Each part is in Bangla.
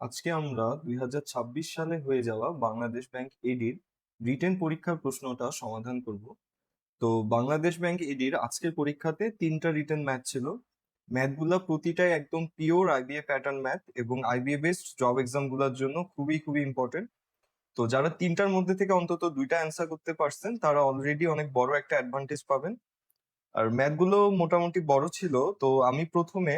আজকে আমরা 2026 সালে হয়ে যাওয়া বাংলাদেশ ব্যাংক এডির রিটেন পরীক্ষার প্রশ্নটা সমাধান করব। তো বাংলাদেশ ব্যাংক এডির আজকের পরীক্ষাতে 3টা রিটেন ম্যাথ ছিল। ম্যাথগুলা প্রতিটাই একদম পিওর আইবিএ প্যাটার্ন ম্যাথ এবং আইবিএ বেসড জব এক্সাম গুলার জন্য খুবই খুবই ইম্পর্টেন্ট। তো যারা 3টার মধ্যে থেকে অন্তত 2টা অ্যান্সার করতে পারছেন তারা অলরেডি অনেক বড় একটা অ্যাডভান্টেজ পাবেন। আর ম্যাথগুলো মোটামুটি বড় ছিল, তো আমি প্রথমে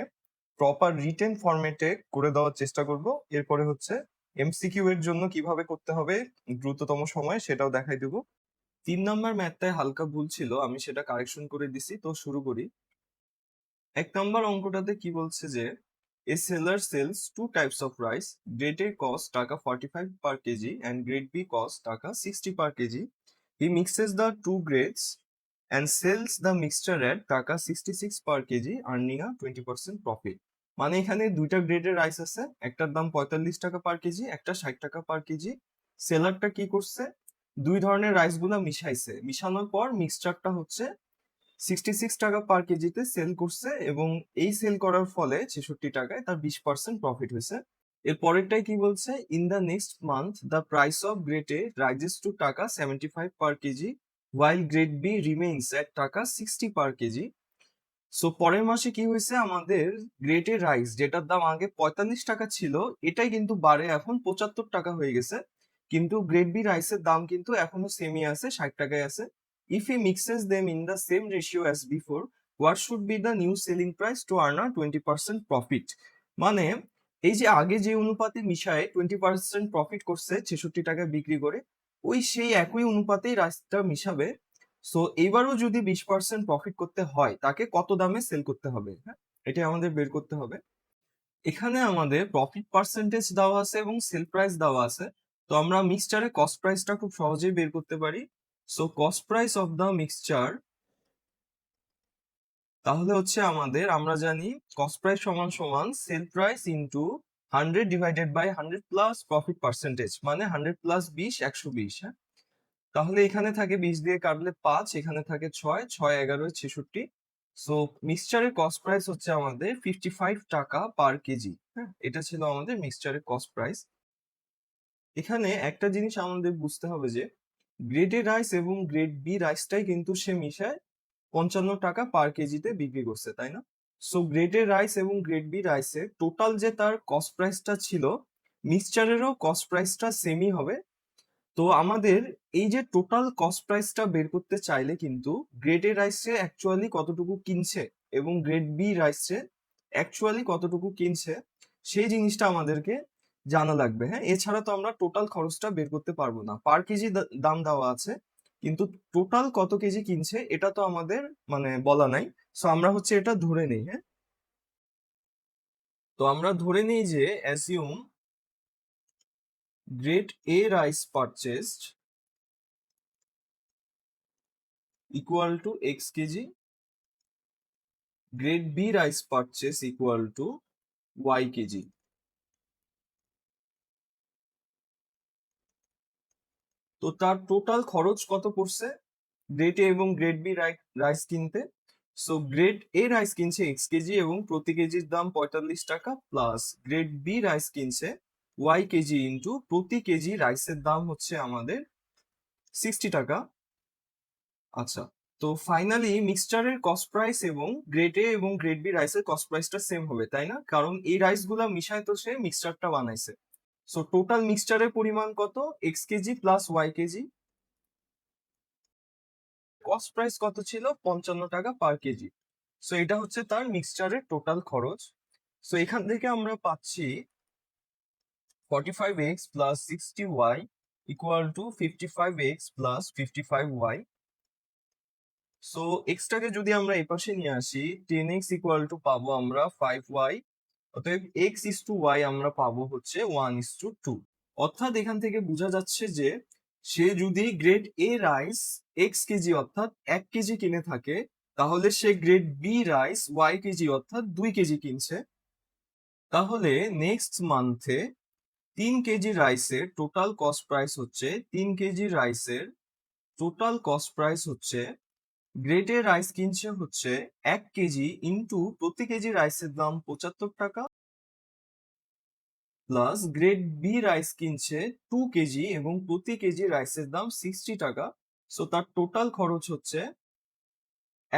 প্রপার রিটেন ফরম্যাটে করে দেওয়ার চেষ্টা করব। এরপরে হচ্ছে এমসিকিউ এর জন্য কিভাবে করতে হবে দ্রুততম সময়ে সেটাও দেখাই দেবো। 3 নাম্বার ম্যাথটায় হালকা ভুল ছিল, আমি সেটা কারেকশন করে দিছি। তো শুরু করি। 1 নাম্বার অঙ্কটাতে কি বলছে যে a seller sells two types of rice, grade A cost টাকা 45 per kg and grade B cost টাকা 60 per kg. He mixes the two grades and sells the mixture at টাকা 66 per kg earning a 20% profit। মানে এখানে দুইটা গ্রেডের রাইস আছে, একটার দাম 45 টাকা পার কেজি, একটা 60 টাকা পার কেজি। সেলারটা কি করছে, দুই ধরনের রাইস গুলা মিশাইছে, মিশানোর পর মিক্সচারটা হচ্ছে 66 টাকা পার কেজিতে সেল করছে এবং এই সেল করার ফলে 66 টাকায় তার 20% প্রফিট হয়েছে। এর পরেরটাই কি বলছে, in the next month the price of grade A rises to টাকা 75 পার KG while grade B remains at টাকা 60 পার কেজি। সো পরের মাসে কি হয়েছে, আমাদের গ্রেড এ রাইস যেটার দাম আগে 45 টাকা ছিল এটাই কিন্তু বাড়ে এখন 75 টাকা হয়ে গেছে, কিন্তু গ্রেড বি রাইসের দাম কিন্তু এখনো সেমই আছে, 60 টাকায় আছে। If he mixes them in the same ratio as before, what should be the new selling price to earn a 20% profit. মানে এই যে আগে যে অনুপাতে মিশায় 20% প্রফিট করছে 66 টাকায় বিক্রি করে, ওই সেই একই অনুপাতেই রাইসটা মিশাবে। সো এবারও যদি 20% প্রফিট করতে হয় তাকে কত দামে সেল করতে হবে, হ্যাঁ, এটা আমাদের বের করতে হবে। এখানে আমাদের প্রফিট পার্সেন্টেজ দেওয়া আছে এবং সেল প্রাইস দেওয়া আছে। তো আমরা মিক্সচারে কস্ট প্রাইসটা খুব সহজেই বের করতে পারি। So cost price of the mixture তাহলে হচ্ছে আমাদের, আমরা জানি কস্ট প্রাইস সমান সমান sell price into 100 divided by 100 plus profit percentage, মানে 100 প্লাস 20 120। হ্যাঁ, তাহলে এখানে থাকে 20 দিয়ে কাটলে 5, এখানে থাকে 6, 6 11 66। সো মিক্সচারের কস্ট প্রাইস হচ্ছে আমাদের 55 টাকা পার কেজি। হ্যাঁ, এটা ছিল আমাদের মিক্সচারের কস্ট প্রাইস। এখানে একটা জিনিস আমাদের বুঝতে হবে যে গ্রেড এ রাইস এবং গ্রেড বি রাইসটাই কিন্তু সে মিশায় 55 টাকা পার কেজিতে বিক্রি করছে, তাই না? সো গ্রেড এ রাইস এবং গ্রেড বি রাইসের টোটাল যে তার কস্ট প্রাইসটা ছিল, মিক্সচারেরও কস্ট প্রাইসটা সেমই হবে। তো আমাদের এই যে টোটাল কস্ট প্রাইসটা বের করতে চাইলে কিন্তু গ্রেড এ রাইসে অ্যাকচুয়ালি কতটুকু কিনছে এবং গ্রেড বি রাইসে অ্যাকচুয়ালি কতটুকু কিনছে সেই জিনিসটা আমাদেরকে জানা লাগবে। হ্যাঁ, এছাড়া তো আমরা টোটাল খরচটা বের করতে পারবো না। পার কেজি দাম দেওয়া আছে, কিন্তু টোটাল কত কেজি কিনছে এটা তো আমাদের মানে বলা নাই। সো আমরা হচ্ছে এটা ধরে নেই। হ্যাঁ, তো আমরা ধরে নিই যে assume grade A rice purchased equal to x kg, grade B rice purchase equal to y kg. তো তার টোটাল খরচ কত পড়ছে গ্রেড এ এবং গ্রেড বি রাইস কিনতে? সো গ্রেড এ রাইস কিনছে এক্স কেজি এবং প্রতি কেজির দাম 45 টাকা, প্লাস গ্রেড বি রাইস কিনছে ওয়াই কেজি ইন্টু প্রতি কেজি রাইসের দাম হচ্ছে আমাদের 60 টাকা। আচ্ছা, তো ফাইনালি মিক্সচারের কস্ট প্রাইস এবং গ্রেড এ এবং গ্রেড বি রাইসের কস্ট প্রাইসটা সেম হবে, তাই না? কারণ এই রাইস গুলা মিশায় তো সে মিক্সচারটা বানাইছে। সো টোটাল মিক্সচারের পরিমাণ কত, x kg plus y kg. Cost price কত ছিল, 55 টাকা পার কেজি। সো এটা হচ্ছে তার মিক্সচারের টোটাল খরচ। সো এখান থেকে আমরা পাচ্ছি 45x plus 60y equal to 55x plus 55y। So এক্সটাকে যদি আমরা এই পাশে নিয়ে আসি, 10x ইকুয়াল টু পাবো আমরা 5y। অতএব x ইস টু y আমরা পাবো হচ্ছে 1:2। অর্থাৎ এখান থেকে বোঝা যাচ্ছে যে সে যদি grade A rice x kg অর্থাৎ 1 কেজি কিনে থাকে, তাহলে সে grade B rice y kg অর্থাৎ 2 কেজি কিনছে। তাহলে নেক্সট মান্থে 3 কেজি রাইসের টোটাল কস্ট প্রাইস হচ্ছে, 3 কেজি রাইসের টোটাল কস্ট প্রাইস হচ্ছে, গ্রেড এ রাইস কিনছে হচ্ছে 1 কেজি ইন্টু প্রতি কেজি রাইসের দাম 75 টাকা, প্লাস গ্রেড বি রাইস কিনছে 2 কেজি এবং প্রতি কেজি রাইসের দাম 60 টাকা। সো তার টোটাল খরচ হচ্ছে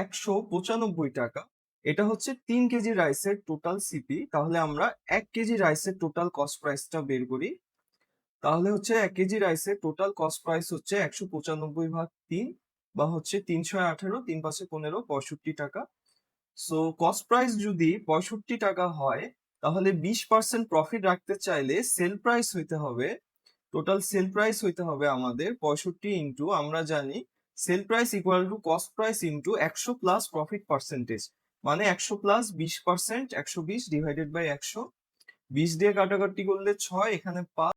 195 টাকা। এটা হচ্ছে 3 কেজি রাইসের টোটাল সিপি। তাহলে আমরা 1 কেজি রাইসের টোটাল কস্ট প্রাইসটা বের করি। তাহলে হচ্ছে 1 কেজি রাইসের টোটাল কস্ট প্রাইস হচ্ছে 195 ভাগ 3, বা হচ্ছে 318, 3×5=15, 65 টাকা। সো কস্ট প্রাইস যদি 65 টাকা হয়, তাহলে 20% প্রফিট রাখতে চাইলে সেল প্রাইস হইতে হবে, টোটাল সেল প্রাইস হইতে হবে আমাদের 65 ইন্টু, আমরা জানি sell price equal to cost price into 100 plus profit percentage, মানে 100 প্লাস 20%, 120 ডিভাইডেড বাই 100। 20 দিয়ে কাটাকাটি করলে 6, এখানে 5,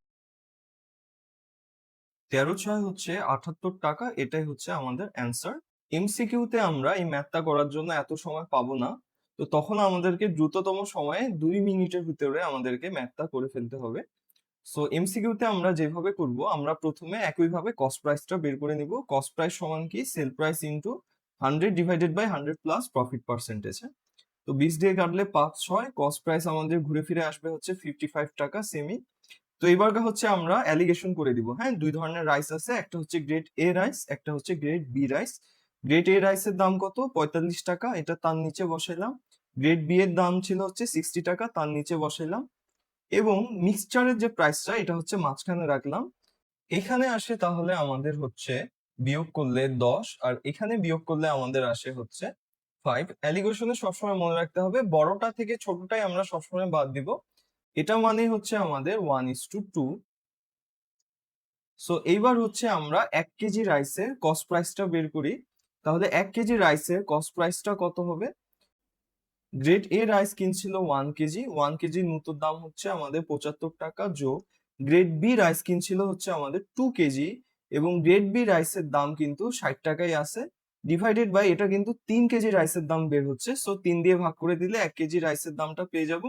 13×6 হচ্ছে 78 টাকা। এটাই হচ্ছে আমাদের অ্যান্সার। এমসিকিউতে আমরা এই ম্যাথটা করার জন্য এত সময় পাবো না, তো তখন আমাদেরকে দ্রুততম সময়ে 2 মিনিটের ভিতরে আমাদেরকে ম্যাথটা করে ফেলতে হবে। সো এমসিকিউতে আমরা যেভাবে করব, আমরা প্রথমে একইভাবে কস্ট প্রাইসটা বের করে নিব। কস্ট প্রাইস সমান কি, sell price into 100 divided by 100 plus profit percentage. তো 20 দিয়ে কাটলে 5, 6, কস্ট প্রাইস আমাদের ঘুরে ফিরে আসবে হচ্ছে 55 টাকা সেমি। তো এবার হচ্ছে আমরা অ্যালিগেশন করে দিব। হ্যাঁ, দুই ধরনের রাইস আছে, একটা হচ্ছে গ্রেড এ রাইস, একটা হচ্ছে grade B rice. Grade A রাইসের দাম কত, 45 টাকা, এটা তার নিচে বসাইলাম। গ্রেড বি এর দাম ছিল হচ্ছে 60 টাকা, তার নিচে বসাইলাম। এবং মিক্সচারের যে প্রাইসটা, এটা হচ্ছে মাঝখানে রাখলাম। এখানে আসে তাহলে আমাদের হচ্ছে বিয়োগ করলে 10, আর এখানে বিয়োগ করলে আমাদের আসে হচ্ছে 5। অ্যালিগেশনে সবসময় মনে রাখতে হবে বড়টা থেকে ছোটটাই আমরা সবসময় বাদ দিব। এটা মানে হচ্ছে আমাদের 1:2। সো এইবার হচ্ছে আমরা 1 কেজি রাইসের কস্ট প্রাইসটা বের করি। তাহলে 1 কেজি রাইসের কস্ট প্রাইসটা কত হবে? গ্রেড এ রাইস কিনছিল 1 কেজি, 1 কেজির নতুন দাম হচ্ছে আমাদের 75 টাকা, যোগ গ্রেড বি রাইস কিনছিল হচ্ছে আমাদের 2 কেজি, এবং গ্রেড বি রাইসের দাম কিন্তু 60 টাকাই আছে, ডিভাইডেড বাই এটা কিন্তু 3 কেজি রাইসের দাম বের হচ্ছে। সো 3 দিয়ে ভাগ করে দিলে 1 কেজি রাইসের দামটা পেয়ে যাব।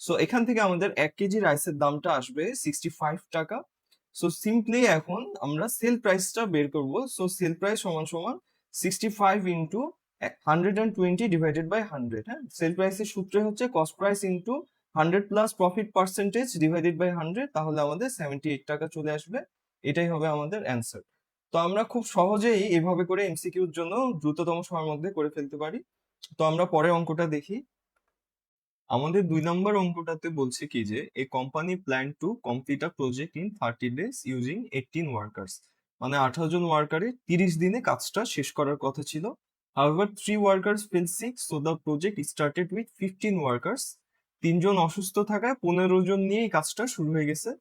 সো এখান থেকে আমাদের 1 কেজি রাইসের দামটা আসবে 65 টাকা। সো সিম্পলি এখন আমরা সেল প্রাইসটা বের করব। সো সেল প্রাইস সমান সমান 65 ইন্টু 120 ডিভাইডেড বাই 100। হ্যাঁ, সেল প্রাইসের সূত্রে হচ্ছে cost price into 100 plus profit percentage divided by 100, তাহলে আমাদের 78 টাকা চলে আসবে। এটাই হবে আমাদের অ্যান্সার। তো আমরা খুব সহজেই এভাবে করে এমসিকিউর জন্য দ্রুততম সময়ের মধ্যে করে ফেলতে পারি। তো আমরা পরের অঙ্কটা দেখি। আমাদের 2 নম্বর অঙ্কটাতে বলছে কি যে a company plan to complete a project in 30 days using 18 workers, মানে 18 জন ওয়ার্কারে 30 দিনে কাজটা শেষ করার কথা ছিল। However, 3 workers fell sick, so the project started with 15 workers. 3 জন অসুস্থ থাকায় 15 জন নিয়ে এই কাজটা শুরু হয়ে গেছে।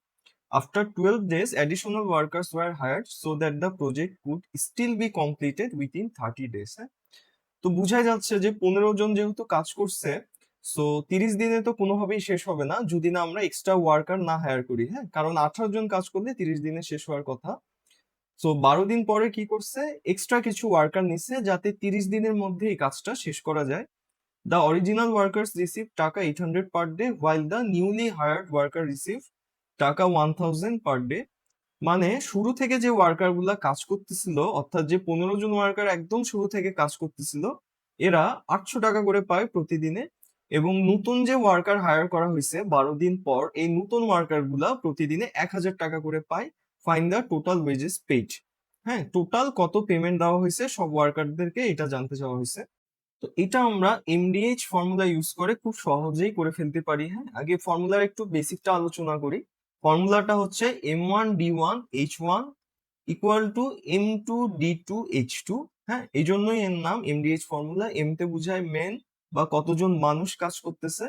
After 12 days, additional workers were hired so that the project could still be completed within 30 days. তো বুঝাই যাচ্ছে যে 15 জন যেহেতু কাজ করছে, সো 30 দিনে তো কোনোভাবেই শেষ হবে না যদি না আমরা এক্সট্রা ওয়ার্কার না হায়ার করি। হ্যাঁ, কারণ 18 জন কাজ করলে 30 দিনে শেষ হওয়ার কথা। সো 12 দিন পরে কি করছে, এক্সট্রা কিছু ওয়ার্কার নিচ্ছে যাতে 30 দিনের মধ্যে এই কাজটা শেষ করা যায়। দ্য অরিজিনাল ওয়ার্কার্স রিসিভ টাকা 800 per day, while the newly hired worker receive টাকা 1000 পার ডে। মানে শুরু থেকে যে ওয়ার্কার গুলা কাজ করতেছিল, অর্থাৎ যে 15 জন ওয়ার্কার একদম শুরু থেকে কাজ করতেছিল, এরা 800 টাকা করে পায় প্রতিদিনে। এবং নতুন যে ওয়ার্কার হায়ার করা হয়েছে 12 দিন পর, এই নতুন ওয়ার্কার গুলা প্রতিদিনে 1000 টাকা করে পায়। Find the total wages paid. হ্যাঁ, টোটাল কত পেমেন্ট দেওয়া হয়েছে সব ওয়ার্কারদেরকে, এটা জানতে চাওয়া হয়েছে। তো এটা আমরা এমডিএইচ ফর্মুলা ইউজ করে খুব সহজেই করে ফেলতে পারি। হ্যাঁ, আগে ফর্মুলার একটু বেসিকটা আলোচনা করি। ফর্মুলাটা হচ্ছে M1D1H1 ইকুয়াল টু M2D2H2। হ্যাঁ, এই জন্যই এর নাম এমডিএইচ ফর্মুলা। এম তে বুঝায় মেন বা কতজন মানুষ কাজ করতেছে,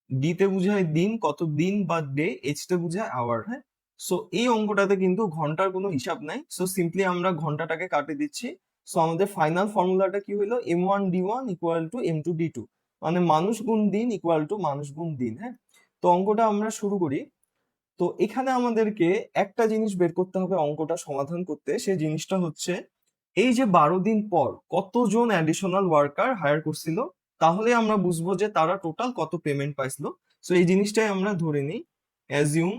ডি তে বুঝায় দিন, কত দিন বা ডে, এইচ তে বুঝায় আওয়ার। হ্যাঁ, সো এই অঙ্কটাতে কিন্তু ঘন্টার কোনো হিসাব নাই। সো সিম্পলি আমরা ঘন্টাটাকে কাটে দিচ্ছি। সো আমাদের ফাইনাল ফর্মুলাটা কি হলো, M1D1 ইকুয়াল টু M2D2, মানে মানুষ গুণ দিন ইকুয়াল টু মানুষ গুণ দিন। হ্যাঁ, তো অঙ্কটা আমরা শুরু করি। তো এখানে আমাদেরকে একটা জিনিস বের করতে হবে অঙ্কটা সমাধান করতে, সেই জিনিসটা হচ্ছে এই যে 12 দিন পর কতজন অ্যাডিশনাল ওয়ার্কার হায়ার করছিল, তাহলে আমরা বুঝবো যে তারা টোটাল কত পেমেন্ট পাইছিল। সো এই জিনিসটাই আমরা ধরে নিই। Assume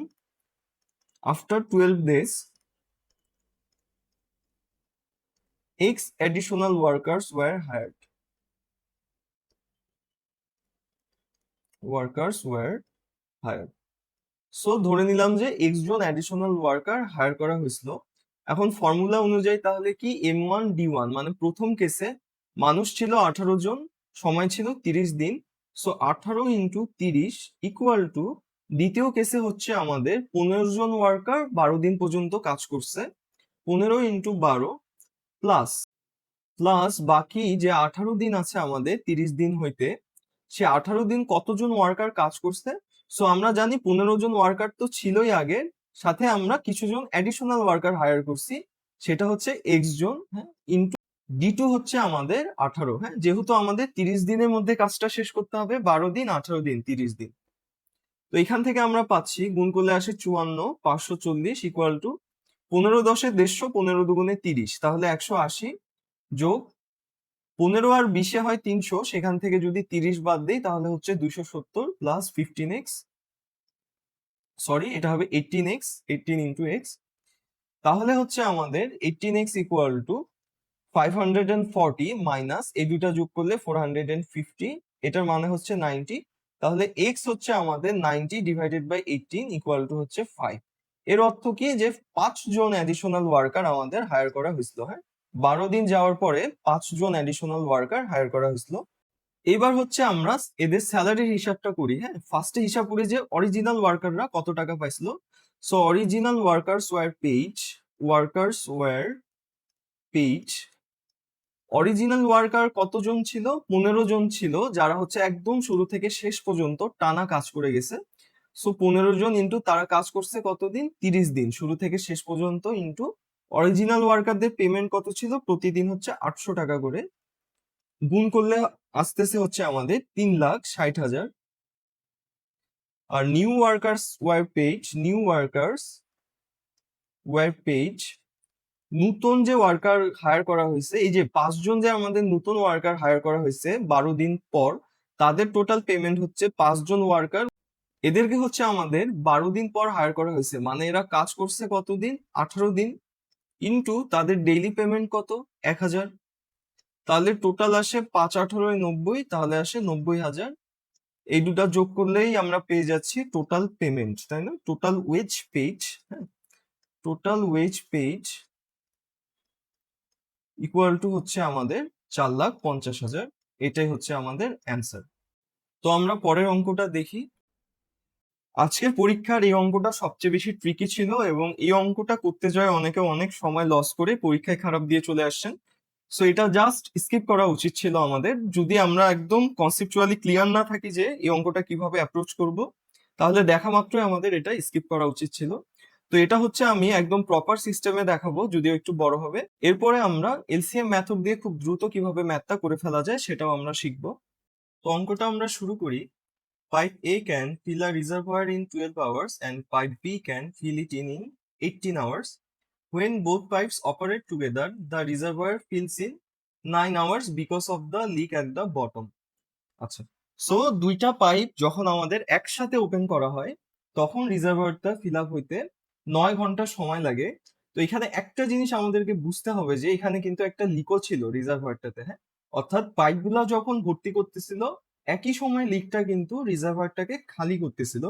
after 12 days x additional workers war hired, workers war hired. So ধরে নিলাম যে এক্স জন অ্যাডিশনাল ওয়ার্কার হায়ার করা হয়েছিল। এখন ফর্মুলা অনুযায়ী তাহলে কি M1D1 মানে প্রথম কেসে মানুষ ছিল 18 জন, সময় ছিল 30 দিন। সো 18 ইন্টু 30 ইকুয়াল টু দ্বিতীয় কেসে হচ্ছে আমাদের 15 জন ওয়ার্কার 12 দিন পর্যন্ত কাজ করছে, 15 ইন্টু 12 প্লাস প্লাস বাকি যে 18 দিন আছে আমাদের 30 দিন হইতে, সে 18 দিন কতজন ওয়ার্কার কাজ করছে। সো আমরা জানি 15 জন ওয়ার্কার তো ছিলই আগের, সাথে আমরা কিছু জন অ্যাডিশনাল ওয়ার্কার হায়ার করছি, সেটা হচ্ছে এক্স জন, হ্যাঁ, ইন্টু D2 হচ্ছে আমাদের 18, হ্যাঁ, যেহেতু আমাদের 30 দিনের মধ্যে কাজটা শেষ করতে হবে, 12 দিন 18 দিন 30 দিন। তো এখান থেকে আমরা পাচ্ছি গুণ করলে আসে 54, 540 ইকুয়াল টু 15 10 150, 15 দুগুণে 30, তাহলে 180 যোগ 15 আর 20 হয় 300, সেখান থেকে যদি 30 বাদ দেই তাহলে হচ্ছে 270 প্লাস 15x, সরি এটা হবে 18x, 18 ইন্টু এক্স। তাহলে হচ্ছে আমাদের 18x ইকুয়াল টু 540 মাইনাস এই দুটা যোগ করলে 450, এটার মানে হচ্ছে 90। তাহলে x হচ্ছে আমাদের 90 ডিভাইডেড বাই 18 ইকুয়াল টু হচ্ছে 5। এর অর্থ কি যে 5 জন অ্যাডিশনাল ওয়ার্কার আমাদের হায়ার করা হয়েছিল, হ্যাঁ, 12 দিন যাওয়ার পরে 5 জন অ্যাডিশনাল ওয়ার্কার হায়ার করা হয়েছিল। এবার হচ্ছে আমরা এদের স্যালারির হিসাবটা করি, হ্যাঁ, ফার্স্টে হিসাব করি যে অরিজিনাল ওয়ার্কাররা কত টাকা পাইছিল। So original workers were paid original worker কতজন ছিল? 15 জন ছিল, যারা হচ্ছে একদম শুরু থেকে শেষ পর্যন্ত টানা কাজ করে গেছে। সো 15 জন ইন্টু তারা কাজ করছে কতদিন? 30 দিন, শুরু থেকে শেষ পর্যন্ত, ইন্টু অরিজিনাল ওয়ার্কারদের পেমেন্ট কত ছিল? প্রতিদিন হচ্ছে 800 টাকা করে, গুণ করলে আসতেছে হচ্ছে আমাদের 3,60,000। আর নিউ ওয়ার্কার্স ওয়্যার পেইড নতুন যে ওয়ার্কার হায়ার করা হয়েছে, এই যে 5 জন যে আমাদের নতুন ওয়ার্কার হায়ার করা হয়েছে 12 দিন পর, তাদের টোটাল পেমেন্ট হচ্ছে 5 জন ওয়ার্কার, এদেরকে হচ্ছে আমাদের 12 দিন পর হায়ার করা হয়েছে, মানে এরা কাজ করছে কতদিন? 18 দিন, ইন্টু তাদের ডেইলি পেমেন্ট কত? 1000। তাহলে টোটাল আসে 5 18 90, তাহলে আসে 90,000। এই দুটা যোগ করলেই আমরা পেয়ে যাচ্ছি টোটাল পেমেন্ট, তাই না? টোটাল ওয়েজ পেইড, হ্যাঁ, total wage paid equal to হচ্ছে আমাদের 4,50,000। এটাই হচ্ছে আমাদের অ্যান্সার। তো আমরা পরের অঙ্কটা দেখি। আজকের পরীক্ষার এই অঙ্কটা সবচেয়ে বেশি ট্রিকি ছিল, এবং এই অঙ্কটা করতে যায় অনেকে অনেক সময় লস করে পরীক্ষায় খারাপ দিয়ে চলে আসছেন। সো এটা জাস্ট স্কিপ করা উচিত ছিল আমাদের, যদি আমরা একদম কনসেপচুয়ালি ক্লিয়ার না থাকি যে এই অঙ্কটা কিভাবে অ্যাপ্রোচ করব, তাহলে দেখা মাত্রই আমাদের এটা স্কিপ করা উচিত ছিল। তো এটা হচ্ছে আমি একদম প্রপার সিস্টেমে দেখাবো, যদিও একটু বড় হবে। এরপরে আমরা এলসিএম মেথড দিয়ে খুব দ্রুত কিভাবে ম্যাথটা করে ফেলা যায় সেটাও আমরা শিখবো। তো অঙ্কটা আমরা শুরু করি। Pipe A can fill a reservoir in 12 hours and pipe B can fill it in 18 hours. When both pipes operate together, the reservoir fills in 9 hours because of the leak at the bottom. আচ্ছা, সো দুইটা পাইপ যখন আমাদের একসাথে ওপেন করা হয়, তখন রিজার্ভারটা ফিল আপ হইতে 9 ঘন্টা সময় লাগে। তো এখানে একটা জিনিস আমাদেরকে বুঝতে হবে যে এখানে কিন্তু একটা লিকও ছিল রিজার্ভারটাতে, হ্যাঁ, অর্থাৎ পাইপগুলো যখন ভর্তি করতেছিল একই সময় লিকটা কিন্তু রিজার্ভারটাকে খালি করতেছিল।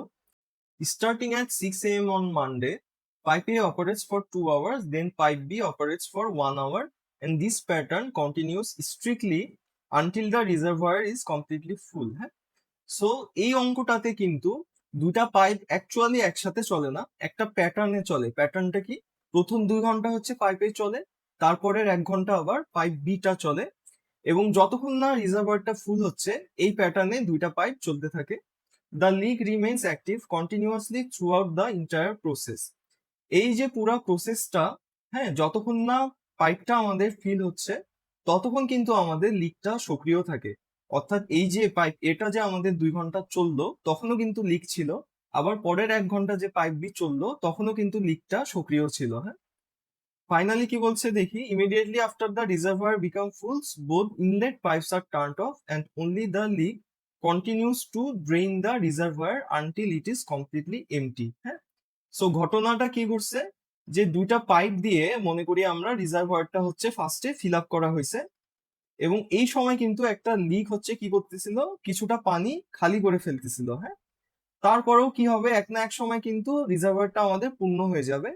Starting at 6 a.m. on Monday, pipe A operates for 2 hours, then pipe B operates for 1 hour, and this pattern continues strictly until the reservoir is completely full. হ্যাঁ, সো এই অঙ্কটাতে কিন্তু দুটা পাইপ অ্যাকচুয়ালি একসাথে চলে না, একটা প্যাটার্নে চলে। প্যাটার্নটা কি? প্রথম 2 ঘন্টা হচ্ছে পাইপে চলে, তারপরের 1 ঘন্টা আবার পাইপ বিটা চলে, এবং যতক্ষণ না রিজার্ভারটা ফুল হচ্ছে এই প্যাটার্নে দুইটা পাইপ চলতে থাকে। The leak remains active continuously through out the entire process. এই যে পুরো প্রসেসটা, হ্যাঁ, যতক্ষণ না পাইপটা আমাদের ফিল হচ্ছে ততক্ষণ কিন্তু আমাদের লিকটা সক্রিয় থাকে। অর্থাৎ এই যে পাইপ এটা যে আমাদের 2 ঘন্টা চললো তখনও কিন্তু লিক ছিল, আবার পরের 1 ঘন্টা যে পাইপ বি চললো তখনও কিন্তু লিকটা সক্রিয় ছিল, হ্যাঁ। ফাইনালি কি বলছে দেখি, immediately after the reservoir become fulls both inlet pipes are turned off and only the leak continues to drain the reservoir until it is completely empty, হ্যাঁ। সো ঘটনাটা কি ঘটছে, যে দুইটা পাইপ দিয়ে মনে করি আমরা রিজার্ভারটা হচ্ছে ফার্স্টে ফিল আপ করা হয়েছে, এবং এই সময় কিন্তু একটা লিক হচ্ছে কি করতেছিল, কিছুটা পানি খালি করে ফেলতেছিল, হ্যাঁ। তারপরেও কি হবে, এক না এক সময় কিন্তু রিজার্ভারটা আমাদের পূর্ণ হয়ে যাবে।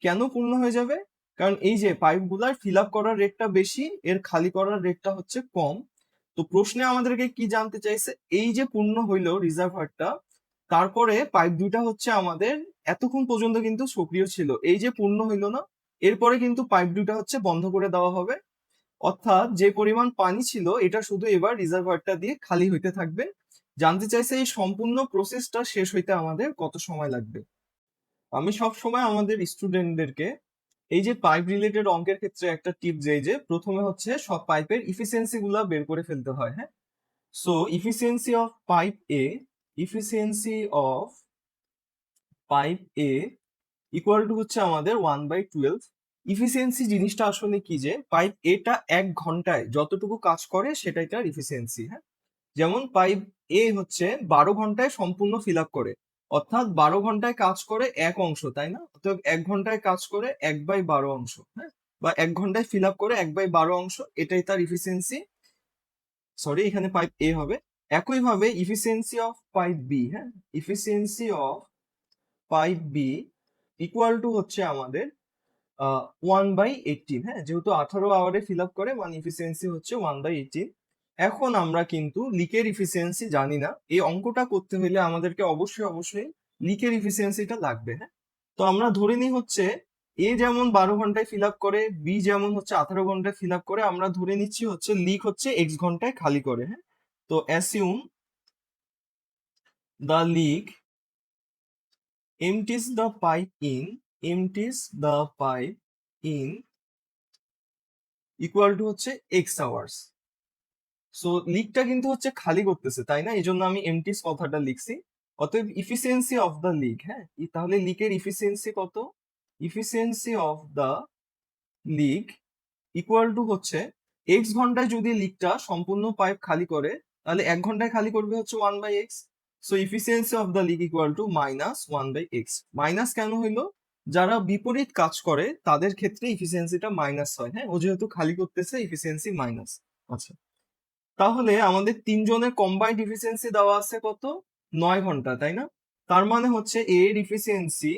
কেন পূর্ণ হয়ে যাবে? কারণ এই যে পাইপগুলার ফিল আপ করার রেটটা বেশি, এর খালি করার রেটটা হচ্ছে কম। তো প্রশ্নে আমাদেরকে কি জানতে চাইছে, এই যে পূর্ণ হইলো রিজার্ভারটা, তারপরে পাইপ দুইটা হচ্ছে আমাদের এতক্ষণ পর্যন্ত কিন্তু সক্রিয় ছিল, এই যে পূর্ণ হইলো না, এরপরে কিন্তু পাইপ দুইটা হচ্ছে বন্ধ করে দেওয়া হবে। অর্থাৎ যে পরিমাণ পানি ছিল এটা শুধু এবার রিজার্ভারটা দিয়ে খালি হইতে থাকবে। জানতে চাইছে এই সম্পূর্ণ প্রসেসটা শেষ হইতে আমাদের কত সময় লাগবে। আমি সব সময় আমাদের স্টুডেন্টদেরকে এই যে পাইপ রিলেটেড অঙ্কের ক্ষেত্রে একটা টিপ দেই, যে প্রথমে হচ্ছে সব পাইপের ইফিসিয়েন্সি গুলা বের করে ফেলতে হয়। হ্যাঁ, so efficiency of pipe A, efficiency of pipe A equal to হচ্ছে আমাদের 1/12। ইফিসিয়েন্সি জিনিসটা আসলে কি, যে পাইপ এটা 1 ঘন্টায় যতটুকু কাজ করে সেটাই তার ইফিসিয়েন্সি। হ্যাঁ, যেমন পাইপ এ হচ্ছে 12 ঘন্টায় সম্পূর্ণ ফিল আপ করে, অর্থাৎ 12 ঘন্টায় কাজ করে 1 অংশ, তাই না? অর্থাৎ 1 ঘন্টায় কাজ করে 1/12 অংশ। হ্যাঁ, বা 1 ঘন্টায় ফিল আপ করে 1/12 অংশ, এটাই তার ইফিসিয়েন্সি। সরি, এখানে পাইপ এ হবে। একইভাবে ইফিসিয়েন্সি অফ পাইপ বি, হ্যাঁ, efficiency of pipe B equal to হচ্ছে আমাদের 1/18। হ্যাঁ, যেহেতু 18 আওয়ারে ফিল আপ করে, মানে ইফিসিয়েন্সি হচ্ছে 1/18। এখন আমরা কিন্তু লিকের ইফিসিয়েন্সি জানি না, এই অঙ্কটা করতে হলে আমাদেরকে অবশ্যই অবশ্যই লিকের ইফিসিয়েন্সিটা লাগবে। হ্যাঁ, তো আমরা ধরে নিই হচ্ছে এ যেমন 12 ঘন্টায় ফিল আপ করে, বি যেমন হচ্ছে 18 ঘন্টায় ফিল আপ করে, আমরা ধরে নিচ্ছি হচ্ছে লিক হচ্ছে এক্স ঘন্টায় খালি করে। হ্যাঁ, তো assume the leak empties the pipe in equal to হচ্ছে এক্স আওয়ার্স। সো লিকটা কিন্তু হচ্ছে খালি করতেছে, তাই না? এই জন্য আমি এমটিস কথাটা লিখছি। অতএব ইফিসিয়েন্সি অফ দ্য লিক, হ্যাঁ, তাহলে লিকের ইফিসিয়েন্সি কত? Efficiency of the leak equal to হচ্ছে এক্স ঘন্টায় যদি লিকটা সম্পূর্ণ পাইপ খালি করে, তাহলে 1 ঘন্টায় খালি করবে হচ্ছে 1/x। So efficiency of the leak equal two -1/x। Minus কেন হইলো? যারা বিপরীত কাজ করে তাদের ক্ষেত্রে ইফিসিয়েন্সিটা মাইনাস হয়। হ্যাঁ, ও যেহেতু খালি করতেছে, ইফিসিয়েন্সি মাইনাস। আচ্ছা, তাহলে আমাদের তিনজনের কম্বাইন্ড ইফিসিয়েন্সি দেওয়া আছে কত? 9 ঘন্টা, তাই না? তার মানে হচ্ছে এ এর ইফিসিয়েন্সি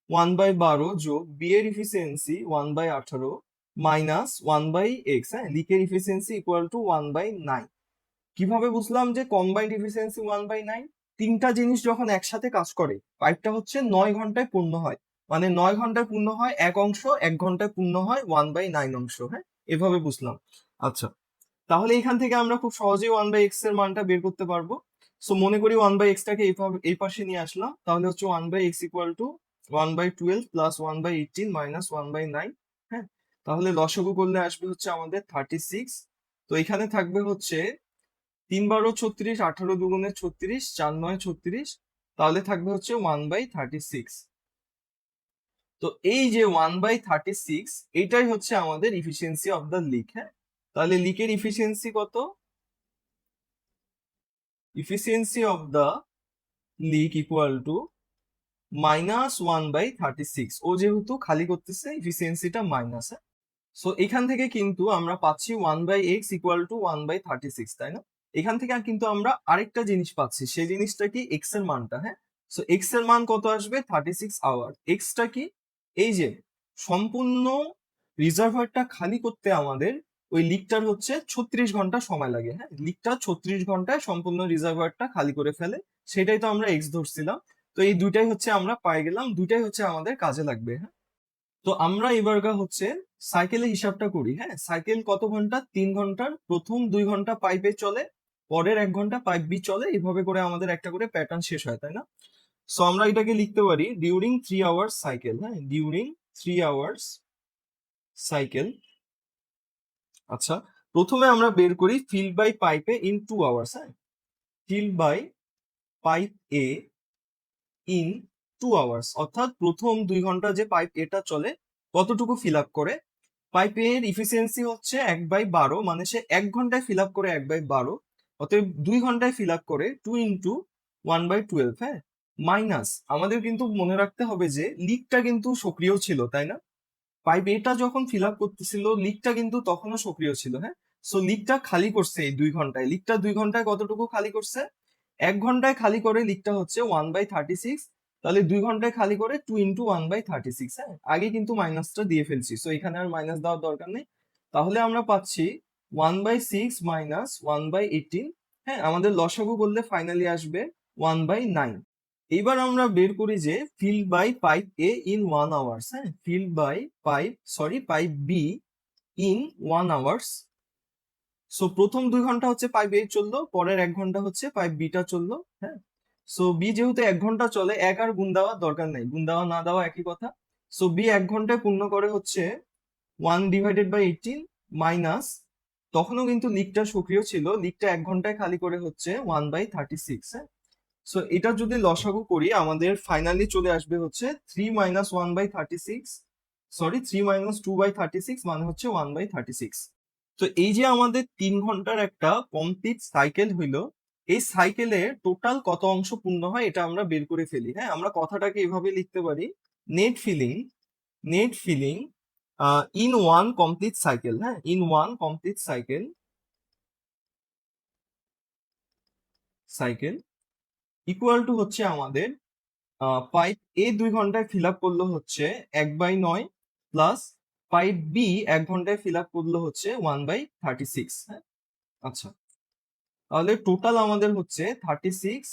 1/12 যোগ বি এর ইফিসিয়েন্সি 1/18 মাইনাস 1/x। হ্যাঁ, লিকের ইফিসিয়েন্সি ইকুয়াল টু 1/9। কিভাবে বুঝলাম যে কম্বাইন্ড ইফিসিয়েন্সি 1/9? তিনটা জিনিস যখন একসাথে কাজ করে, পাইপটা হচ্ছে 9 ঘন্টায় পূর্ণ হয়, মানে 9 ঘন্টায় পূর্ণ হয় 1 অংশ, 1 ঘন্টায় পূর্ণ হয় 1/9 অংশ। হ্যাঁ, এভাবে বুঝলাম। আচ্ছা, তাহলে এখান থেকে আমরা খুব সহজেই 1/x এর মানটা বের করতে পারবো। সো মনে করি 1/x টাকে এই পাশে নিয়ে আসলাম, তাহলে হচ্ছে 1/x equal to 1/12 plus 1/18 minus 1/9। হ্যাঁ, তাহলে লসাগু করলে আসবে হচ্ছে আমাদের 36। তো এখানে থাকবে হচ্ছে 3 × 12 = 36, 18 × 2 = 36, 4 × 9 = 36, তাহলে থাকবে হচ্ছে 1/36। তো এই যে 1/36, এটাই হচ্ছে আমাদের ইফিসিয়েন্সি অফ দ্য লিক। হ্যাঁ, তাহলে লিকের ইফিসিয়েন্সি কত? Efficiency of the leak equal two -1/36। ও যেহেতু খালি করতেছে, ইফিসিয়েন্সিটা মাইনাস। হ্যাঁ, সো এখান থেকে কিন্তু আমরা পাচ্ছি 1/x ইকুয়াল টু 1/36, তাই না? এখান থেকে কিন্তু আমরা আরেকটা জিনিস পাচ্ছি, সেই জিনিসটা কি? এক্স এর মানটা। হ্যাঁ, সো এক্স এর মান কত আসবে? 36 আওয়ার। এক্সটা কি? এই যে সম্পূর্ণ রিজার্ভারটা খালি করতে আমাদের ওই লিকটার হচ্ছে 36 ঘন্টা সময় লাগে। হ্যাঁ, লিকটা 36 ঘন্টায় সম্পূর্ণ রিজার্ভারটা খালি করে ফেলে, সেটাই তো আমরা এক্স ধরছিলাম। তো এই দুইটাই হচ্ছে আমরা পাই গেলাম, দুইটাই হচ্ছে আমাদের কাজে লাগবে। হ্যাঁ, তো আমরা এবারকার হচ্ছে সাইকেলের হিসাবটা করি। হ্যাঁ, সাইকেল কত ঘন্টা? 3 ঘন্টার। প্রথম 2 ঘন্টা পাইপে চলে, পরের 1 ঘন্টা পাইপ বি চলে, এইভাবে করে আমাদের একটা করে প্যাটার্ন শেষ হয়, তাই না? সো আমরা এটাকে লিখতে পারি ডিউরিং 3 আওয়ার্স সাইকেল। হ্যাঁ, ডিউরিং 3 আওয়ার্স সাইকেল। আচ্ছা, প্রথমে আমরা বের করি ফিল্ড বাই পাইপে ইন 2 আওয়ার্স। হ্যাঁ, filled by pipe A in 2 hours, অর্থাৎ প্রথম 2 ঘন্টা যে পাইপ এটা চলে কতটুকু ফিল আপ করে। পাইপের ইফিসিয়েন্সি হচ্ছে 1/12, মানে সে 1 ঘন্টায় ফিল আপ করে 1/12, অতএব 2 ঘন্টায় ফিল আপ করে 2 × 1/12। হ্যাঁ, মাইনাস আমাদের কিন্তু মনে রাখতে হবে যে লিকটা কিন্তু সক্রিয় ছিল, তাই না? পাইপ এটা যখন ফিল আপ করতেছিল, লিকটা কিন্তু তখনও সক্রিয় ছিল। হ্যাঁ, সো লিকটা খালি করছে এই 2 ঘন্টায়। লিকটা 2 ঘন্টায় কতটুকু খালি করছে? 1 ঘন্টায় খালি করে লিকটা হচ্ছে 1/36, তাহলে 2 ঘন্টায় খালি করে 2 ইন্টু 1/36। হ্যাঁ, আগে কিন্তু মাইনাসটা দিয়ে ফেলছি, সো এখানে আর মাইনাস দেওয়ার দরকার নেই। তাহলে আমরা পাচ্ছি 1/6 মাইনাস 1/18। হ্যাঁ, আমাদের লসাগু করলে ফাইনালি আসবে 1/9। এইবার আমরা বের করি যে filled by pipe A in 1 hours. হ্যাঁ, filled by pipe B in 1 hours. So প্রথম 2 ঘন্টা হচ্ছে পাইপ এ চললো, পরের 1 ঘন্টা হচ্ছে পাইপ বিটা চললো। হ্যাঁ, সো বি যেহেতু 1 ঘন্টা চলে, এক আর গুণ দেওয়ার দরকার নেই, গুণ দেওয়া না দেওয়া একই কথা। সো বি 1 ঘন্টায় পূর্ণ করে হচ্ছে 1/18 মাইনাস, তখনও কিন্তু লিকটা সক্রিয় ছিল, লিকটা 1 ঘন্টায় খালি করে হচ্ছে 1/36। হ্যাঁ, সো এটা যদি লসাগু করি আমাদের ফাইনালি চলে আসবে হচ্ছে 3 মাইনাস 1/36, সরি 3 মাইনাস 2/36 মানে হচ্ছে 1/36। তো এই যে আমাদের 3 ঘন্টার একটা কমপ্লিট সাইকেল হইলো, এই সাইকেলে টোটাল কত অংশ পূর্ণ হয় এটা আমরা বের করে ফেলি। হ্যাঁ, আমরা কথাটাকে এভাবে লিখতে পারি, net filling in one complete cycle. হ্যাঁ, in one complete cycle equal to হচ্ছে আমাদের পাইপ এ 2 ঘন্টায় ফিল আপ করলো হচ্ছে 1/9 প্লাস পাইপ বি 1 ঘন্টায় ফিল আপ করলো হচ্ছে 1/36। হ্যাঁ, আচ্ছা, তাহলে টোটাল আমাদের হচ্ছে 36,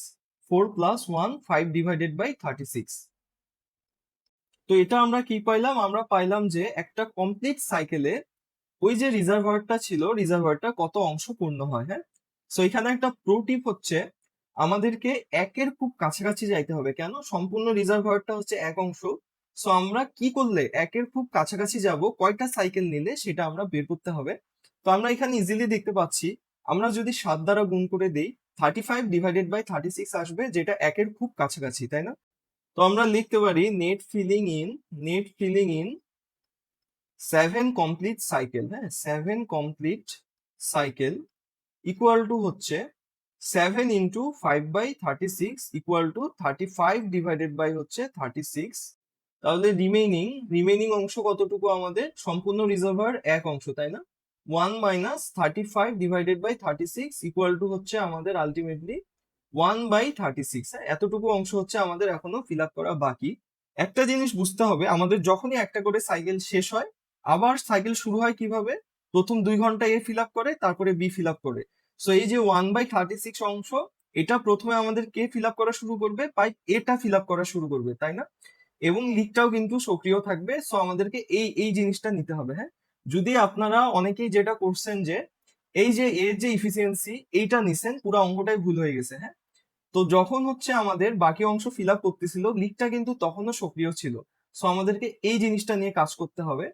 4 প্লাস 1, 5/36। তো এটা আমরা কি পাইলাম? আমরা পাইলাম যে একটা কমপ্লিট সাইকেলে ওই যে রিজার্ভারটা ছিল, রিজার্ভারটা কত অংশ পূর্ণ হয়। হ্যাঁ, সো এখানে একটা প্রো টিপ হচ্ছে, আমাদেরকে একের খুব কাছাকাছি যাইতে হবে। কেন? সম্পূর্ণ রিজার্ভারটা হচ্ছে 1 অংশ। সো আমরা কি করলে একের খুব কাছাকাছি যাব, কয়টা সাইকেল নিলে সেটা আমরা বের করতে হবে। তো আমরা এখানে ইজিলি দেখতে পাচ্ছি, আমরা যদি 7 দ্বারা গুণ করে দেই 35/36 আসবে, যেটা একের খুব কাছাকাছি, তাই না? তো আমরা লিখতে পারি net filling in 7 complete cycle. হ্যাঁ, 7 কমপ্লিট সাইকেল ইকুয়াল টু হচ্ছে 7 ইন্টু 5/36 ইকুয়াল টু 35 হচ্ছে 36। তাহলে রিমেইনিং অংশ কতটুকু? আমাদের সম্পূর্ণ রিজার্ভার 1 অংশ, তাই না? 1 মাইনাস 35/36 ইকুয়াল টু হচ্ছে আমাদের আলটিমেটলি 1/36। এতটুকু অংশ হচ্ছে আমাদের এখনো ফিল আপ করা বাকি। একটা জিনিস বুঝতে হবে, আমাদের যখনই একটা করে সাইকেল শেষ হয়, আবার সাইকেল শুরু হয় কিভাবে? প্রথম 2 ঘন্টা এ ফিল আপ করে, তারপরে বি ফিল আপ করে। সো এই যে 1/36 অংশ, এটা প্রথমে আমাদের কে ফিল আপ করা শুরু করবে? পাইপ এটা ফিল আপ করা শুরু করবে, তাই না? এবং লিকটাও কিন্তু সক্রিয় থাকবে। সো আমাদেরকে এই জিনিসটা নিতে হবে। হ্যাঁ, যদি আপনারা অনেকেই যেটা করছেন যে এই যে এর যে ইফিসিয়েন্সি এইটা নিছেন, পুরো অঙ্কটাই ভুল হয়ে গেছে। হ্যাঁ, তো যখন হচ্ছে আমাদের বাকি অংশ ফিল আপ করতেছিল, লিকটা কিন্তু তখনও সক্রিয় ছিল। সো আমাদেরকে এই জিনিসটা নিয়ে কাজ করতে হবে।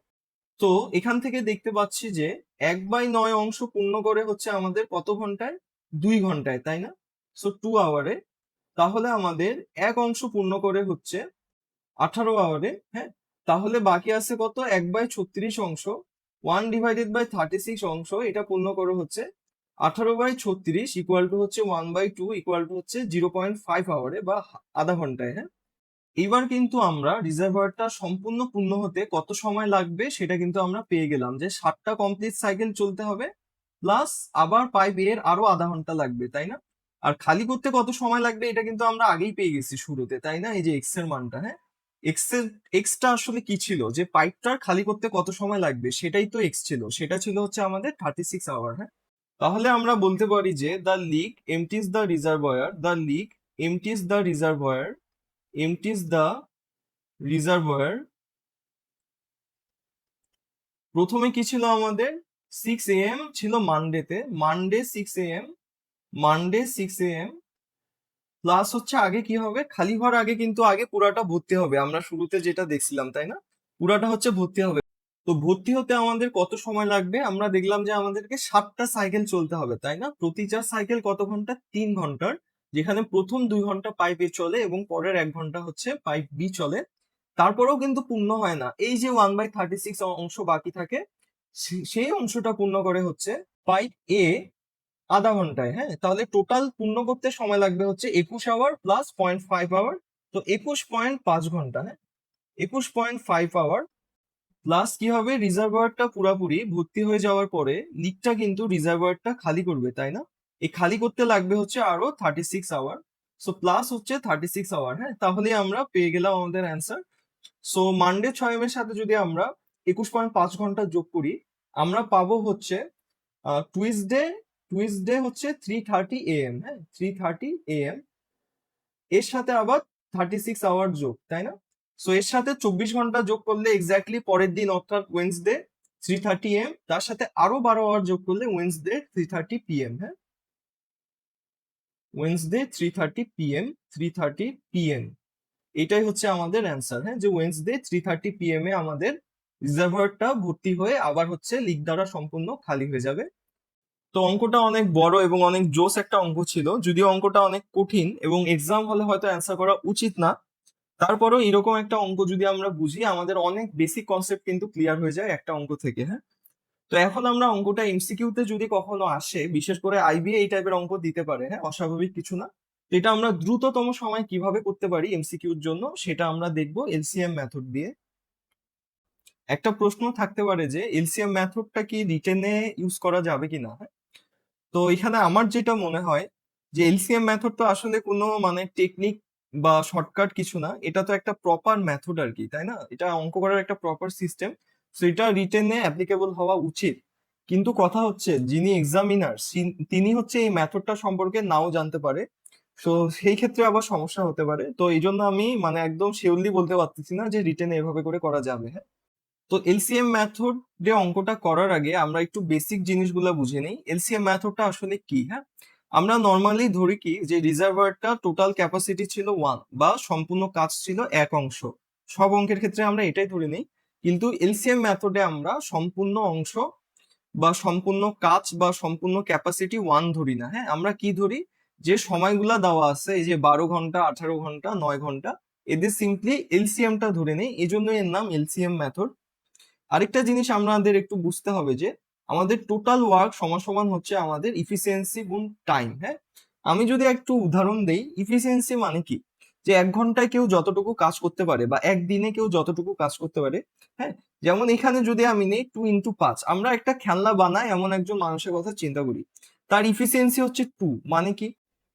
তো এখান থেকে দেখতে পাচ্ছি যে 1/9 অংশ পূর্ণ করে হচ্ছে আমাদের কত ঘন্টায়? 2 ঘন্টায়, তাই না? সো 2 আওয়ারে। তাহলে আমাদের এক অংশ পূর্ণ করে হচ্ছে 18 আওয়ারে। হ্যাঁ, তাহলে বাকি আছে কত? 1/36 অংশ, 1/36 অংশ, এটা পূর্ণ করে হচ্ছে 18/36 ইকুয়াল টু হচ্ছে 1/2 ইকুয়াল টু হচ্ছে 0.5 আওয়ারে বা আধা ঘন্টায়। হ্যাঁ, এবার কিন্তু আমরা রিজার্ভারটা সম্পূর্ণ পূর্ণ হতে কত সময় লাগবে সেটা কিন্তু আমরা পেয়ে গেলাম, যে 7টা কমপ্লিট সাইকেল চলতে হবে, প্লাস আবার পাইপ এর আরো আধা ঘন্টা লাগবে, তাই না? আর খালি করতে কত সময় লাগবে এটা কিন্তু আমরা আগেই পেয়ে গেছি শুরুতে, তাই না? এই যে এক্স এর মানটা। হ্যাঁ, এক্সটা আসলে কি ছিল? যে পাইপটার খালি করতে কত সময় লাগবে সেটাই তো এক্স ছিল, সেটা ছিল হচ্ছে আমাদের 36 আওয়ার। হ্যাঁ, তাহলে আমরা বলতে পারি যে দ্য লিক এমটিজ দ্য রিজার্ভয়ার প্রথমে কি ছিল আমাদের? 6 AM ছিল মানডেতে, মানডে 6 AM প্লাস হচ্ছে আগে কি হবে? খালি হওয়ার আগে কিন্তু আগে পুরাটা ভর্তি হবে, আমরা শুরুতে যেটা দেখছিলাম, তাই না? পুরাটা হচ্ছে ভর্তি হবে। তো ভর্তি হতে আমাদের কত সময় লাগবে? আমরা দেখলাম যে আমাদেরকে 7টা সাইকেল চলতে হবে, তাই না? প্রতিটা সাইকেল কত ঘন্টা? 3 ঘন্টার, যেখানে প্রথম 2 ঘন্টা পাইপ এ চলে এবং পরের 1 ঘন্টা হচ্ছে পাইপ বি চলে। তারপরেও কিন্তু পূর্ণ হয় না, এই যে 1/36 অংশ বাকি থাকে, সেই অংশটা পূর্ণ করে হচ্ছে পাইপ এ আধা ঘন্টায়। হ্যাঁ, তাহলে টোটাল পূর্ণ করতে সময় লাগবে হচ্ছে 21 আওয়ার প্লাস 0.5 আওয়ার, তো 21.5 ঘন্টা। হ্যাঁ, 21.5 আওয়ার প্লাস কি হবে? রিজার্ভারটা পুরাপুরি ভর্তি হয়ে যাওয়ার পরে লিকটা কিন্তু রিজার্ভারটা খালি করবে, তাই না? এই খালি করতে লাগবে হচ্ছে আরো 36 আওয়ার। সো প্লাস হচ্ছে 36 আওয়ার, হ্যাঁ, তাহলে আমরা পেয়ে গেলাম আমাদের অ্যান্সার। সো মানডে 6 এর সাথে যদি আমরা 21.5 ঘন্টা যোগ করি, আমরা পাবো হচ্ছে টুইসডে টুইসডে হচ্ছে 3:30 AM, হ্যাঁ, 3:30 AM। এর সাথে আবার 36 আওয়ার যোগ, তাই না? সো এর সাথে 24 ঘন্টা যোগ করলে এক্স্যাক্টলি পরের দিন অর্থাৎ ওয়েন্সডে 3:30 AM, তার সাথে আরো 12 আওয়ার যোগ করলে ওয়েন্সডে 3:30 PM, হ্যাঁ, ওয়েন্সডে 3:30 PM, 3:30 PM। এটাই হচ্ছে আমাদের অ্যান্সার, হ্যাঁ, যে ওয়েন্সডে 3:30 PM এ আমাদের রিজার্ভারটা ভর্তি হয়ে আবার হচ্ছে লিক দ্বারা সম্পূর্ণ খালি হয়ে যাবে। তো অঙ্কটা অনেক বড় এবং অনেক জোস একটা অঙ্ক ছিল, যদিও অঙ্কটা অনেক কঠিন এবং এক্সাম হলে হয়তো অ্যান্সার করা উচিত না, তারপরেও এরকম একটা অঙ্ক যদি আমরা বুঝি আমাদের অনেক বেসিক কনসেপ্ট কিন্তু ক্লিয়ার হয়ে যায় একটা অঙ্ক থেকে, হ্যাঁ। তো এখন আমরা অঙ্কটা এমসিকিউ তে যদি কখনো আসে, বিশেষ করে আইবি এই টাইপের অঙ্ক দিতে পারে, হ্যাঁ, অস্বাভাবিক কিছু না। তো এটা আমরা দ্রুততম সময় কিভাবে করতে পারি এমসিকিউর জন্য সেটা আমরা দেখবো এলসিএম মেথড দিয়ে। একটা প্রশ্ন থাকতে পারে যে এলসিএম মেথডটা কি রিটেনে ইউজ করা যাবে কিনা, হ্যাঁ। তো এখানে আমার যেটা মনে হয় যে এলসিএম মেথড তো আসলে কোনো মানে টেকনিক বা শর্টকাট কিছু না, এটা তো একটা প্রপার মেথড আর কি, তাই না? এটা অঙ্ক করার একটা প্রপার সিস্টেম। সো এটা রিটেনে অ্যাপ্লিকেবল হওয়া উচিত। কিন্তু কথা হচ্ছে যিনি এক্সামিনার তিনি হচ্ছে এই মেথডটা সম্পর্কে নাও জানতে পারে। সো সেই ক্ষেত্রে আবার সমস্যা হতে পারে। তো এই জন্য আমি মানে একদম শিওরলি বলতে পারতেছি না যে রিটেনে এভাবে করে করা যাবে, হ্যাঁ। তো এলসিএম মেথড দিয়ে অঙ্কটা করার আগে আমরা একটু বেসিক জিনিসগুলো বুঝে নিই। এলসিএম মেথডটা আসলে কি, হ্যাঁ? আমরা নর্মালি ধরি কি যে রিজার্ভারটা টোটাল ক্যাপাসিটি ছিল 1 বা সম্পূর্ণ কাজ ছিল 1 অংশ। সব অঙ্কের ক্ষেত্রে আমরা এটাই ধরে নিই। কিন্তু এলসিএম মেথডে আমরা সম্পূর্ণ অংশ বা সম্পূর্ণ কাজ বা সম্পূর্ণ ক্যাপাসিটি 1 ধরি না, হ্যাঁ। আমরা কি ধরি, যে সময়গুলা দেওয়া আছে এই যে 12 ঘন্টা, 18 ঘন্টা, 9 ঘন্টা, এদের সিম্পলি এলসিএমটা ধরে নেই, এই জন্য এর নাম এলসিএম মেথড। আরেকটা জিনিস আমাদের একটু বুঝতে হবে যে আমাদের টোটাল ওয়ার্ক সমান সমান হচ্ছে আমাদের ইফিসিয়েন্সি গুণ টাইম, হ্যাঁ। আমি যদি একটু উদাহরণ দেই, ইফিসিয়েন্সি মানে কি, যে 1 ঘন্টায় কেউ যতটুকু কাজ করতে পারে বা একদিনে কেউ যতটুকু কাজ করতে পারে, হ্যাঁ। যেমন এখানে যদি আমি নেই 2 × 5, আমরা একটা খেলনা বানাই এমন একজন মানুষের কথা চিন্তা করি, তার ইফিসিয়েন্সি হচ্ছে 2, মানে কি,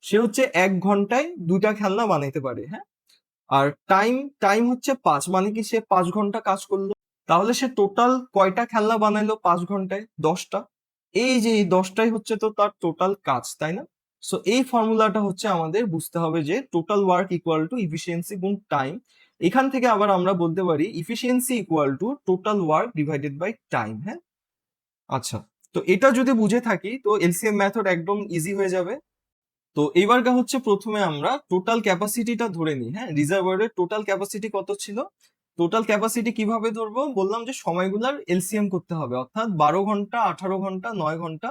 সে হচ্ছে 1 ঘন্টায় 2টা খেলনা বানাইতে পারে, হ্যাঁ। আর টাইম টাইম হচ্ছে 5, মানে কি সে 5 ঘন্টা কাজ করলো। তাহলে সে টোটাল কয়টা খেলনা বানাইলো 5 ঘন্টায়? 10টা। এই যে এই 10টাই হচ্ছে তো তার টোটাল কাজ, তাই না? সো এই ফর্মুলাটা হচ্ছে আমাদের বুঝতে হবে যে total work equal to efficiency গুণ টাইম। এখান থেকে আবার আমরা বলতে পারি efficiency equal to total work divided by time, হ্যাঁ। আচ্ছা, তো এটা যদি বুঝে থাকি তো এলসিএম মেথড একদম ইজি হয়ে যাবে। তো এইবারটা হচ্ছে প্রথমে আমরা টোটাল ক্যাপাসিটিটা ধরে নিই, হ্যাঁ। রিজার্ভারের টোটাল ক্যাপাসিটি কত ছিল? টোটাল ক্যাপাসিটি কিভাবে ধরবো বললাম, যে সময়গুলার এলসিএম করতে হবে, অর্থাৎ 12 ঘন্টা, 18 ঘন্টা, 9 ঘন্টা,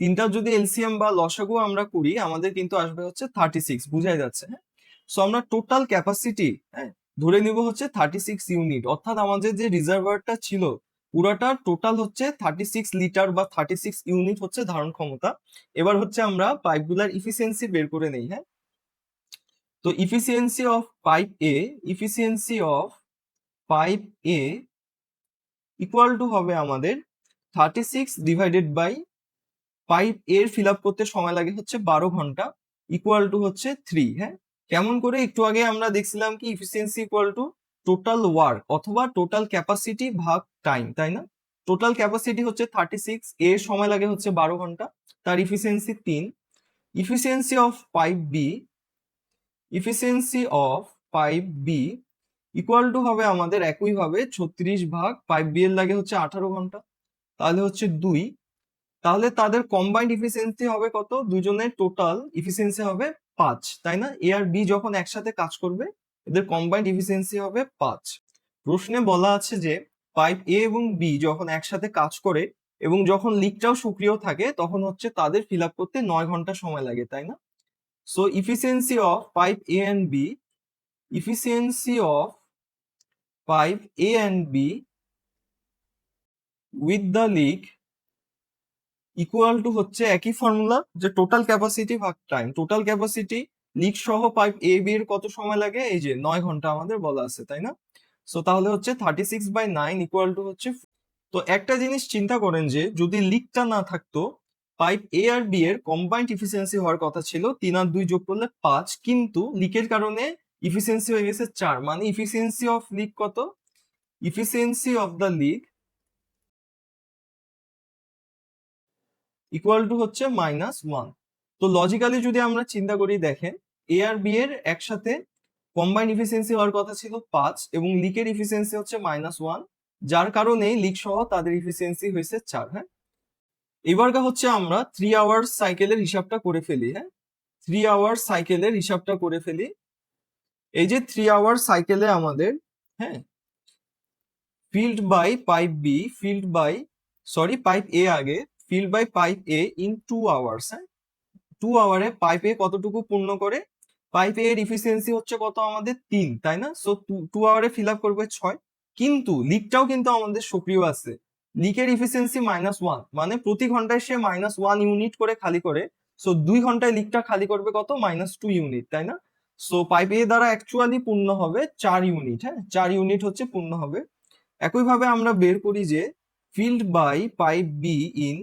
তিনটার যদি এলসিএম বা লসাগু আমরা করি আমাদের কিন্তু আসবে হচ্ছে 36, বুঝাই যাচ্ছে, হ্যাঁ। সো আমরা টোটাল ক্যাপাসিটি, হ্যাঁ, ধরে নিব হচ্ছে 36 ইউনিট, অর্থাৎ আমাদের যে রিজার্ভারটা ছিল পুরাটা টোটাল হচ্ছে 36 লিটার বা 36 ইউনিট হচ্ছে ধারণ ক্ষমতা। এবার হচ্ছে আমরা পাইপগুলার ইফিসিয়েন্সি বের করে নেই, হ্যাঁ। তো efficiency of pipe A, efficiency of pipe A equal to হবে আমাদের 36 ডিভাইডেড বাই পাইপ এর ফিল আপ করতে সময় লাগে হচ্ছে 12 ঘন্টা, ইকুয়াল টু হচ্ছে 3, হ্যাঁ। কেমন করে, একটু আগে আমরা দেখছিলাম কি efficiency equal to total work অথবা টোটাল ক্যাপাসিটি ভাগ টাইম, তাই না? টোটাল ক্যাপাসিটি হচ্ছে 36, এর সময় লাগে হচ্ছে 12 ঘন্টা, তার efficiency 3। Efficiency of pipe B, efficiency of pipe B equal to হবে আমাদের একইভাবে 36 ভাগ পাইপ বি এর লাগে হচ্ছে 18 ঘন্টা, তাহলে হচ্ছে 2। তাহলে তাদের কম্বাইন্ড ইফিসিয়েন্সি হবে কত? দুজনের টোটাল ইফিসিয়েন্সি হবে 5, তাই না? এ আর বি যখন একসাথে কাজ করবে এদের কম্বাইন্ড ইফিসিয়েন্সি হবে 5। প্রশ্নে বলা আছে যে পাইপ এ এবং বি যখন একসাথে কাজ করে এবং যখন লিকটাও সক্রিয় থাকে তখন হচ্ছে তাদের ফিল আপ করতে 9 ঘন্টা সময় লাগে, তাই না? So efficiency of pipe A and B, efficiency of pipe A and B with the leak equal to হচ্ছে একই ফর্মুলা, যে টোটাল ক্যাপাসিটি ভাগ টাইম। টোটাল ক্যাপাসিটি লিক সহ পাইপ এ বি এর কত সময় লাগে, এই যে 9 ঘন্টা আমাদের বলা আছে, তাই না? সো তাহলে হচ্ছে 36/9 ইকুয়াল টু হচ্ছে। তো একটা জিনিস চিন্তা করেন যে যদি লিকটা না থাকতো পাইপ এ আর বি এর কম্বাইন্ড ইফিসিয়েন্সি হওয়ার কথা ছিল 3 আর 2 যোগ করলে 5, কিন্তু লিকের কারণে ইফিসিয়েন্সি হয়ে গেছে 4। মানে ইফিসিয়েন্সি অফ লিক কত? Efficiency of the leak equal to হচ্ছে -1। তো লজিক্যালি যদি আমরা চিন্তা করি, দেখেন এ আর বি এর একসাথে কম্বাইন্ড ইফিসিয়েন্সি হওয়ার কথা ছিল 5 এবং লিকের ইফিসিয়েন্সি হচ্ছে -1, যার কারণে লিক সহ তাদের ইফিসিয়েন্সি হয়েছে 4। হ্যাঁ, এবারটা হচ্ছে আমরা 3 আওয়ার্স সাইকেলের হিসাবটা করে ফেলি। হ্যাঁ, 3 আওয়ার্স সাইকেলের হিসাবটা করে ফেলি। এই যে 3 আওয়ার সাইকেলে আমাদের, হ্যাঁ, filled by pipe B, pipe A আগে, filled by pipe A in 2 hours. হ্যাঁ, 2 আওয়ারে পাইপ এ কতটুকু পূর্ণ করে? পাইপ এ এর ইফিসিয়েন্সি হচ্ছে কত আমাদের? 3, তাই না? সো 2 আওয়ারে ফিল আপ করবে 6। কিন্তু লিকটাও কিন্তু আমাদের সক্রিয় আছে। লিকের ইফিসিয়েন্সি -1, মানে প্রতি ঘন্টায় সে -1 ইউনিট করে খালি করে। সো 2 ঘন্টায় লিকটা খালি করবে কত? -2 ইউনিট, তাই না? সো পাইপ এ দ্বারা অ্যাকচুয়ালি পূর্ণ হবে 4 ইউনিট। হ্যাঁ, 4 ইউনিট হচ্ছে পূর্ণ হবে। একইভাবে আমরা বের করি যে filled by pipe B in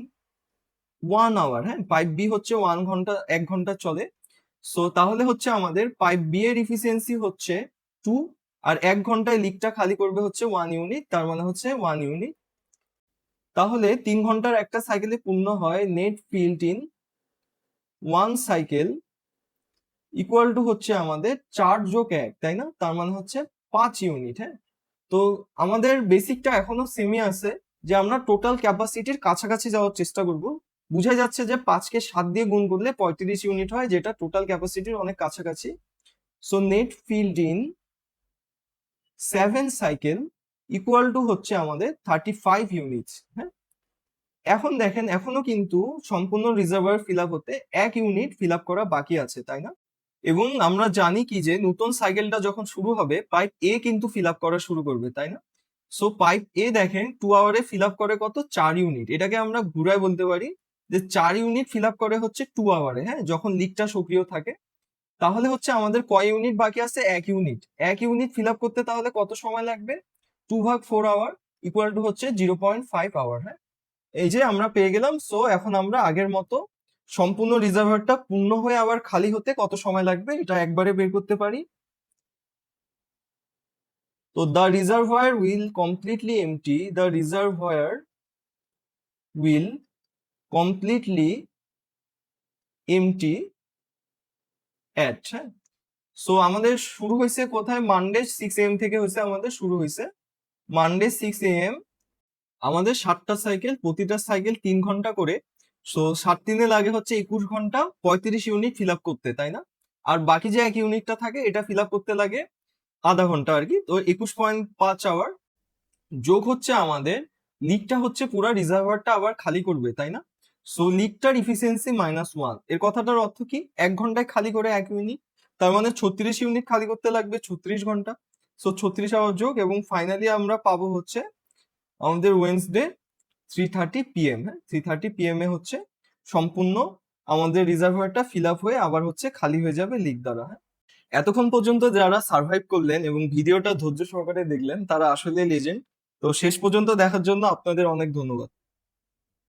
1 hour. হ্যাঁ, পাইপ বি হচ্ছে 1 ঘন্টা চলে। সো তাহলে হচ্ছে আমাদের পাইপ বি এর ইফিসিয়েন্সি হচ্ছে 2, আর 1 ঘন্টায় লিকটা খালি করবে হচ্ছে 1 ইউনিট, তার মানে হচ্ছে 1 ইউনিট। তাহলে 3 ঘন্টার একটা সাইকেলে পূর্ণ হয় net field in 1 cycle equal to হচ্ছে আমাদের 4 যোগ 1, তাই না? তার মানে হচ্ছে 5 ইউনিট। হ্যাঁ, তো আমাদের বেসিকটা এখনো সেমই আছে যে আমরা টোটাল ক্যাপাসিটির কাছাকাছি যাওয়ার চেষ্টা করব। বুঝা যাচ্ছে যে 5 কে 7 দিয়ে গুণ করলে 35 ইউনিট হয়, যেটা টোটাল ক্যাপাসিটির অনেক কাছাকাছি। So net field in 7 cycle equal to হচ্ছে আমাদের 35 ইউনিটস। হ্যাঁ, এখন দেখেন এখনো কিন্তু সম্পূর্ণ রিজার্ভার ফিল আপ হতে 1 ইউনিট ফিল আপ করা বাকি আছে, তাই না? এবং আমরা জানি কি যে নতুন সাইকেলটা যখন শুরু হবে পাইপ এ কিন্তু ফিল আপ করা শুরু করবে, তাই না? সো পাইপ এ দেখেন 2 আওয়ারে ফিল আপ করে কত? 4 ইউনিট। এটাকে আমরা ঘুরায় বলতে পারি যে 4 ইউনিট ফিল আপ করে হচ্ছে 2 আওয়ারে। হ্যাঁ, যখন লিকটা সক্রিয় থাকে। তাহলে হচ্ছে আমাদের কয় ইউনিট বাকি আছে? 1 ইউনিট। 1 ইউনিট ফিল আপ করতে তাহলে কত সময় লাগবে? 2/4 আওয়ার ইকুয়াল টু হচ্ছে 0.5 আওয়ার। হ্যাঁ, এই যে আমরা পেয়ে গেলাম। সো এখন আমরা আগের মতো সম্পূর্ণ রিজার্ভারটা পূর্ণ হয়ে আবার খালি হতে কত সময় লাগবে এটা একবারে বের করতে পারি। তো the reservoir will completely empty, the reservoir will completely empty at, হ্যাঁ, সো আমাদের শুরু হয়েছে কোথায়? মানডে 6 AM থেকে হয়েছে, আমাদের শুরু হয়েছে মানডে 6 AM। আমাদের 7টা সাইকেল, প্রতিটা সাইকেল 3 ঘন্টা করে। সো 7 লাগে হচ্ছে 21 ঘন্টা 35 ইউনিট ফিল আপ করতে, তাই না? আর বাকি যে 1 ইউনিটটা থাকে এটা ফিল আপ করতে লাগে আধা ঘন্টা আর কি। তো 21.5 আওয়ার যোগ হচ্ছে আমাদের লিকটা হচ্ছে পুরো রিজার্ভারটা আবার খালি করবে, তাই না? সো লিকটার ইফিসিয়েন্সি -1। এর কথাটার অর্থ কি? 1 ঘন্টায় খালি করে 1 ইউনিট, তার মানে 36 ইউনিট খালি করতে লাগবে 36 ঘন্টা। সো 36 আওয়ার যোগ, এবং ফাইনালি আমরা পাবো হচ্ছে আমাদের ওয়েডনেসডে 3:30 PM। হ্যাঁ, 3:30 PM এ হচ্ছে সম্পূর্ণ আমাদের রিজার্ভারটা ফিল আপ হয়ে আবার হচ্ছে খালি হয়ে যাবে লিক দ্বারা। হ্যাঁ, এতক্ষণ পর্যন্ত যারা সার্ভাইভ করলেন এবং ভিডিওটা ধৈর্য সহকারে দেখলেন তারা আসলে লেজেন্ড। তো শেষ পর্যন্ত দেখার জন্য আপনাদের অনেক ধন্যবাদ।